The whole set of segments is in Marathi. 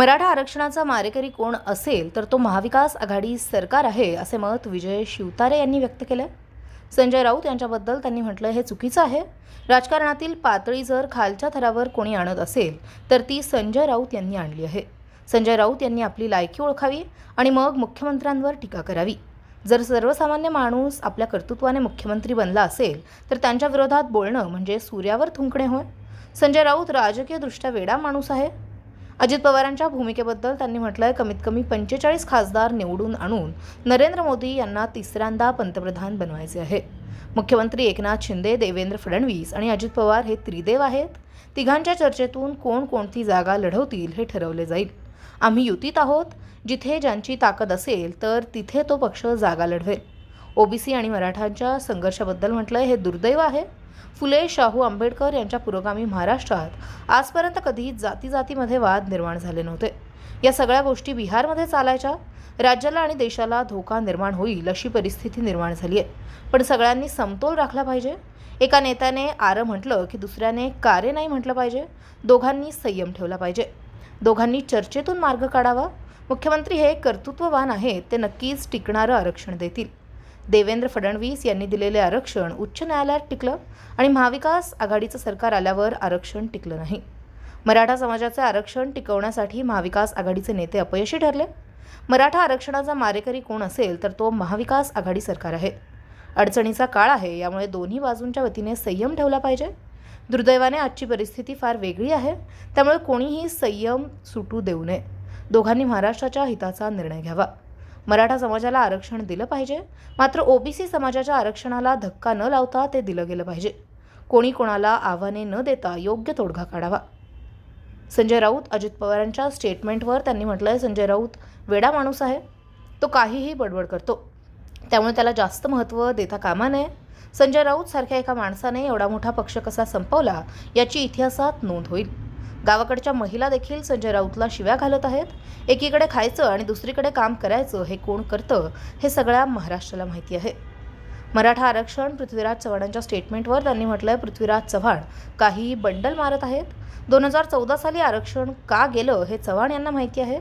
मराठा आरक्षणाचा मारेकरी कोण असेल तर तो महाविकास आघाडी सरकार आहे असे मत विजय शिवतारे यांनी व्यक्त केले. संजय राऊत यांच्याबद्दल त्यांनी म्हटलं हे चुकीचं आहे. राजकारणातील पातळी जर खालच्या थरावर कोणी आणत असेल तर ती संजय राऊत यांनी आणली आहे. संजय राऊत यांनी आपली लायकी ओळखावी आणि मग मुख्यमंत्र्यांवर टीका करावी. जर सर्वसामान्य माणूस आपल्या कर्तृत्वाने मुख्यमंत्री बनला असेल तर त्यांच्या विरोधात बोलणं म्हणजे सूर्यावर थुंकणे होय. संजय राऊत राजकीयदृष्ट्या वेडा माणूस आहे. अजित पवारांच्या भूमिकेबद्दल त्यांनी म्हटलंय कमीत कमी 45 खासदार निवडून आणून नरेंद्र मोदी यांना तिसऱ्यांदा पंतप्रधान बनवायचे आहे. मुख्यमंत्री एकनाथ शिंदे, देवेंद्र फडणवीस आणि अजित पवार हे त्रिदेव आहेत. तिघांच्या चर्चेतून कोण कोणती जागा लढवतील हे ठरवले जाईल. आम्ही युतीत आहोत. जिथे ज्यांची ताकद असेल तर तिथे तो पक्ष जागा लढवेल. ओबीसी आणि मराठांच्या संघर्षाबद्दल म्हटलंय हे दुर्दैव आहे. फुले, शाहू, आंबेडकर यांच्या पुरोगामी महाराष्ट्रात आजपर्यंत कधी जातीमध्ये वाद निर्माण झाले नव्हते. या सगळ्या गोष्टी बिहारमध्ये चालायच्या. राज्याला आणि देशाला धोका निर्माण होईल अशी परिस्थिती निर्माण झाली आहे. पण सगळ्यांनी समतोल राखला पाहिजे. एका नेत्याने आरं म्हटलं की दुसऱ्याने कारे नाही म्हटलं पाहिजे. दोघांनी संयम ठेवला पाहिजे. दोघांनी चर्चेतून मार्ग काढावा. मुख्यमंत्री हे कर्तृत्ववान आहेत. ते नक्कीच टिकणारं आरक्षण देतील. देवेंद्र फडणवीस यांनी दिलेले आरक्षण उच्च न्यायालयात टिकलं आणि महाविकास आघाडीचं सरकार आल्यावर आरक्षण टिकलं नाही. मराठा समाजाचे आरक्षण टिकवण्यासाठी महाविकास आघाडीचे नेते अपयशी ठरले. मराठा आरक्षणाचा मारेकरी कोण असेल तर तो महाविकास आघाडी सरकार आहे. अडचणीचा काळ आहे. यामुळे दोन्ही बाजूंच्या वतीने संयम ठेवला पाहिजे. दुर्दैवाने आजची परिस्थिती फार वेगळी आहे. त्यामुळे कोणीही संयम सुटू देऊ नये. दोघांनी महाराष्ट्राच्या हिताचा निर्णय घ्यावा. मराठा समाजाला आरक्षण दिलं पाहिजे. मात्र ओबीसी समाजाच्या आरक्षणाला धक्का न लावता ते दिलं गेलं पाहिजे. कोणी कोणाला आव्हाने न देता योग्य तोडगा काढावा. संजय राऊत, अजित पवारांच्या स्टेटमेंटवर त्यांनी म्हटलंय संजय राऊत वेडा माणूस आहे. तो काहीही बडबड करतो. त्यामुळे त्याला जास्त महत्त्व देता कामा नये. संजय राऊत सारख्या एका माणसाने एवढा मोठा पक्ष कसा संपवला याची इतिहासात नोंद होईल. गावाकडच्या महिला देखील संजय राऊतला शिव्या घालत आहेत. एकीकडे खायचं आणि दुसरीकडे काम करायचं हे कोण करतं हे सगळ्या महाराष्ट्राला माहिती आहे. मराठा आरक्षण पृथ्वीराज चव्हाणांच्या स्टेटमेंटवर त्यांनी म्हटलंय पृथ्वीराज चव्हाण काही बंडल मारत आहेत. 2014 साली आरक्षण का गेलं हे चव्हाण यांना माहिती आहे.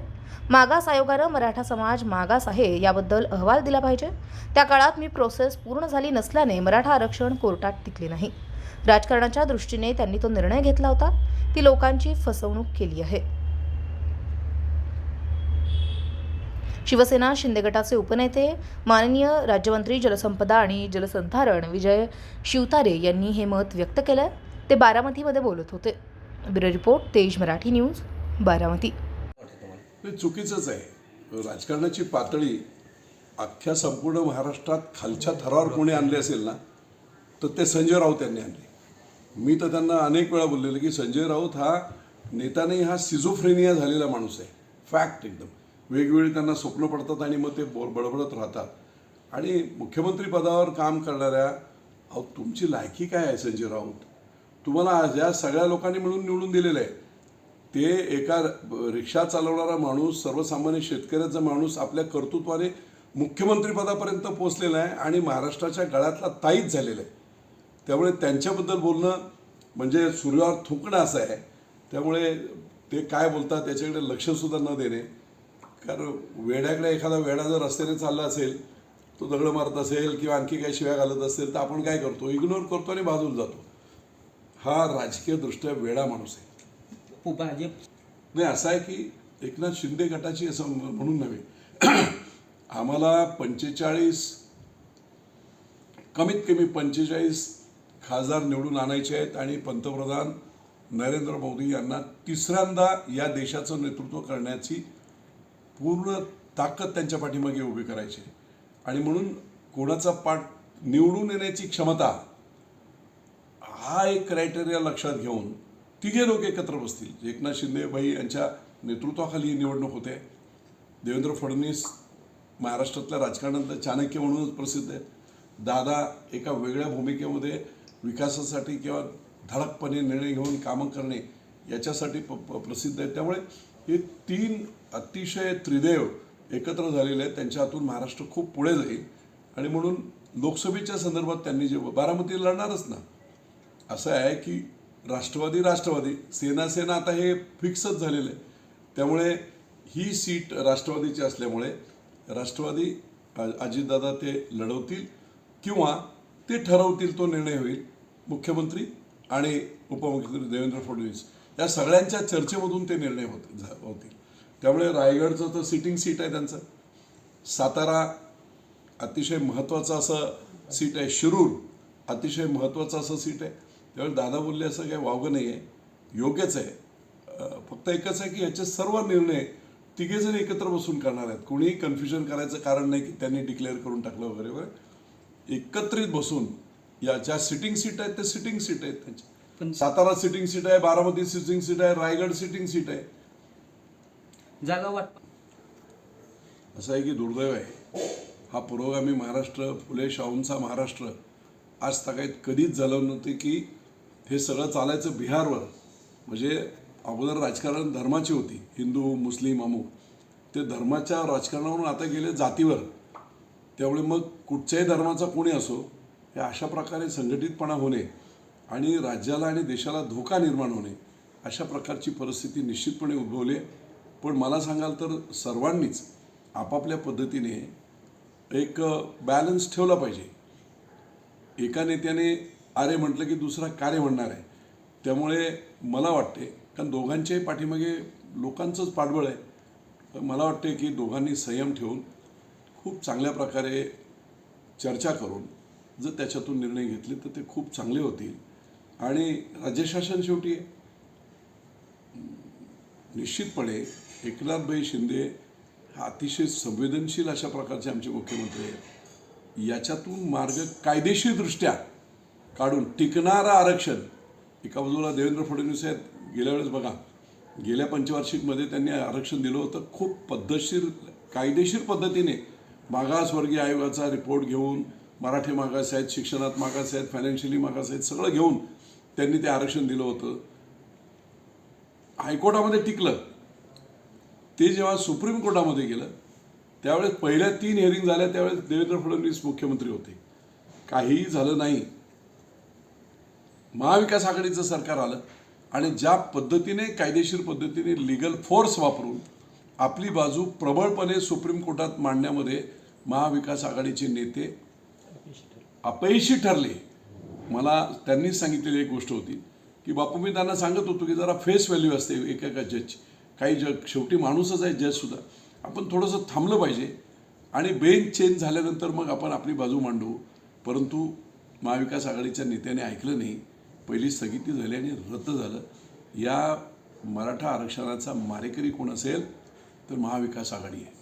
मागास आयोगानं मराठा समाज मागास आहे याबद्दल अहवाल दिला पाहिजे. त्या काळात मी प्रोसेस पूर्ण झाली नसल्याने मराठा आरक्षण कोर्टात टिकले नाही. राजकारणाच्या दृष्टीने त्यांनी तो निर्णय घेतला होता. ती लोकांची फसवणूक केली आहे. शिवसेना शिंदे गटाचे उपनेते माननीय राज्यमंत्री जलसंपदा आणि जलसंधारण विजय शिवतारे यांनी हे मत व्यक्त केलं. ते बारामतीमध्ये बोलत होते. ब्युरो रिपोर्ट, तेज मराठी न्यूज, बारामती. हे चुकीचंच आहे. राजकारणाची पातळी अख्ख्या संपूर्ण महाराष्ट्रात खालच्या थरावर कोणी आणली असेल ना तर ते संजय राऊत यांनी आणले. मी तर त्यांना अनेक वेळा बोललेलं की संजय राऊत हा नेता नाही, हा सिझोफ्रेनिया झालेला माणूस आहे. फॅक्ट एकदम. वेगवेगळी त्यांना स्वप्न पडतात आणि मग ते बडबडत राहतात. आणि मुख्यमंत्री पदावर काम करणाऱ्या तुमची लायकी काय आहे संजय राऊत? तुम्हाला ज्या सगळ्या लोकांनी मिळून निवडून दिलेलं आहे ते एका रिक्षा चालवणारा माणूस, सर्वसामान्य शेतकऱ्याचा माणूस आपल्या कर्तृत्वाने मुख्यमंत्रीपदापर्यंत पोहोचलेला आहे आणि महाराष्ट्राच्या गळ्यातला ताईच झालेला आहे. त्यामुळे त्यांच्याबद्दल बोलणं म्हणजे सूर्यावर थुंकणं असं आहे. त्यामुळे ते काय बोलतात त्याच्याकडे लक्षसुद्धा न देणे. कारण वेड्याकडे एखादा वेडा जर रस्त्याने चालला असेल, तो दगडं मारत असेल किंवा आणखी काही शिव्या घालत असेल तर आपण काय करतो? इग्नोर करतो आणि बाजूला जातो. हा राजकीयदृष्ट्या वेडा माणूस आहे. नाही, असं आहे की एकनाथ शिंदे गटाची असं म्हणून नव्हे, आम्हाला 45 कमीत कमी 45 खासदार निवडून आणायचे आहेत आणि पंतप्रधान नरेंद्र मोदी यांना तिसऱ्यांदा या देशाचं नेतृत्व करण्याची पूर्ण ताकद त्यांच्या पाठीमागे उभी करायची. आणि म्हणून कोणाचा पाठ निवडून येण्याची क्षमता हा एक क्रायटेरिया लक्षात घेऊन तिघे लोक एकत्र बसतील. एकनाथ शिंदे भाई यांच्या नेतृत्वाखाली निवडणूक होते. देवेंद्र फडणवीस महाराष्ट्रातल्या राजकारणातलं चाणक्य म्हणूनच प्रसिद्ध आहेत. दादा एका वेगळ्या भूमिकेमध्ये विकासासाठी किंवा धडकपणे निर्णय घेऊन कामं करणे याच्यासाठी प्रसिद्ध आहेत. त्यामुळे हे तीन अतिशय त्रिदेव एकत्र झालेले आहेत. त्यांच्या हातून महाराष्ट्र खूप पुढे जाईल. आणि म्हणून लोकसभेच्या संदर्भात त्यांनी जे बारामतीला लढणारच ना. असं आहे की राष्ट्रवादी सेना आता हे फिक्सच झालेलं आहे. त्यामुळे ही सीट राष्ट्रवादीची असल्यामुळे राष्ट्रवादी अजितदादा ते लढवतील किंवा ते ठरवतील, तो निर्णय होईल. मुख्यमंत्री आणि उपमुख्यमंत्री देवेंद्र फडणवीस या सगळ्यांच्या चर्चेमधून ते निर्णय होतील. त्यामुळे रायगडचं तर सिटिंग सीट आहे त्यांचं, सातारा अतिशय महत्त्वाचं असं सीट आहे, शिरूर अतिशय महत्त्वाचं असं सीट आहे. त्यावेळी दादा बोलले असं काही वावगं नाही आहे, योग्यच आहे. फक्त एकच आहे की याचे सर्व निर्णय तिघेजण एकत्र बसून करणार आहेत. कोणीही कन्फ्युजन करायचं कारण नाही की त्यांनी डिक्लेअर करून टाकलं वगैरे वगैरे. एकत्रित बसून या ज्या सिटिंग सीट आहेत ते सिटिंग सीट आहेत त्यांच्या. पण सातारा सिटिंग सीट आहे, बारामती सिटिंग सीट आहे, रायगड सिटिंग सीट आहे. जागा वाट असं आहे की दुर्दैव आहे, हा पुरोगामी महाराष्ट्र, फुले शाहूंचा महाराष्ट्र आज तगायत कधीच झालं नव्हते की हे सगळं चालायचं बिहारवर. म्हणजे अगोदर राजकारण धर्माची होती, हिंदू मुस्लिम अमुक, ते धर्माच्या राजकारणावरून आता गेले जातीवर. त्यामुळे मग कुठच्याही धर्माचा कोणी असो, हे अशा प्रकारे संघटितपणा होणे आणि राज्याला आणि देशाला धोका निर्माण होणे अशा प्रकारची परिस्थिती निश्चितपणे उद्भवली आहे. पण मला सांगाल तर सर्वांनीच आपापल्या पद्धतीने एक बॅलन्स ठेवला पाहिजे. एका नेत्याने आरे म्हटलं की दुसरा कार्य म्हणणार आहे. त्यामुळे मला वाटते, कारण दोघांच्याही पाठीमागे लोकांचंच पाठबळ आहे, मला वाटते की दोघांनी संयम ठेवून खूप चांगल्या प्रकारे चर्चा करून जर त्याच्यातून निर्णय घेतले तर ते खूप चांगले होतील. आणि राज्यशासन शेवटी निश्चितपणे एकनाथभाई शिंदे हा अतिशय संवेदनशील अशा प्रकारचे आमचे मुख्यमंत्री आहेत. याच्यातून मार्ग कायदेशीरदृष्ट्या काढून टिकणारं आरक्षण. एका बाजूला देवेंद्र फडणवीस आहेत, गेल्या वेळेस बघा गेल्या पंचवार्षिकमध्ये त्यांनी आरक्षण दिलं होतं, खूप पद्धतशीर कायदेशीर पद्धतीने मागासवर्गीय आयोगाचा रिपोर्ट घेऊन, मराठी मागास आहेत, शिक्षणात मागास आहेत, फायनान्शियली मागास आहेत, सगळं घेऊन त्यांनी ते आरक्षण दिलं होतं. हायकोर्टामध्ये टिकलं. ते जेव्हा सुप्रीम कोर्टामध्ये गेलं त्यावेळेस पहिल्या 3 हिअरिंग झाल्या, त्यावेळेस देवेंद्र फडणवीस मुख्यमंत्री होते. काहीही झालं नाही. महाविकास आघाडीचं सरकार आलं आणि ज्या पद्धतीने कायदेशीर पद्धतीने लीगल फोर्स वापरून आपली बाजू प्रबळपणे सुप्रीम कोर्टात मांडण्यामध्ये महाविकास आघाडीचे नेते अपयशी ठरले. मला त्यांनी सांगितलेली एक गोष्ट होती की बापू, मी त्यांना सांगत होतो की जरा फेस व्हॅल्यू असते एका जजची. काही शेवटी माणूसच आहे जजसुद्धा, आपण थोडंसं थांबलं पाहिजे आणि बेंच चेंज झाल्यानंतर मग आपण आपली बाजू मांडू. परंतु महाविकास आघाडीच्या नेत्याने ऐकलं नाही. पहिली स्थगिती झाली आणि रद्द झालं. या मराठा आरक्षणाचा मारेकरी कोण असेल तर महाविकास आघाडी आहे.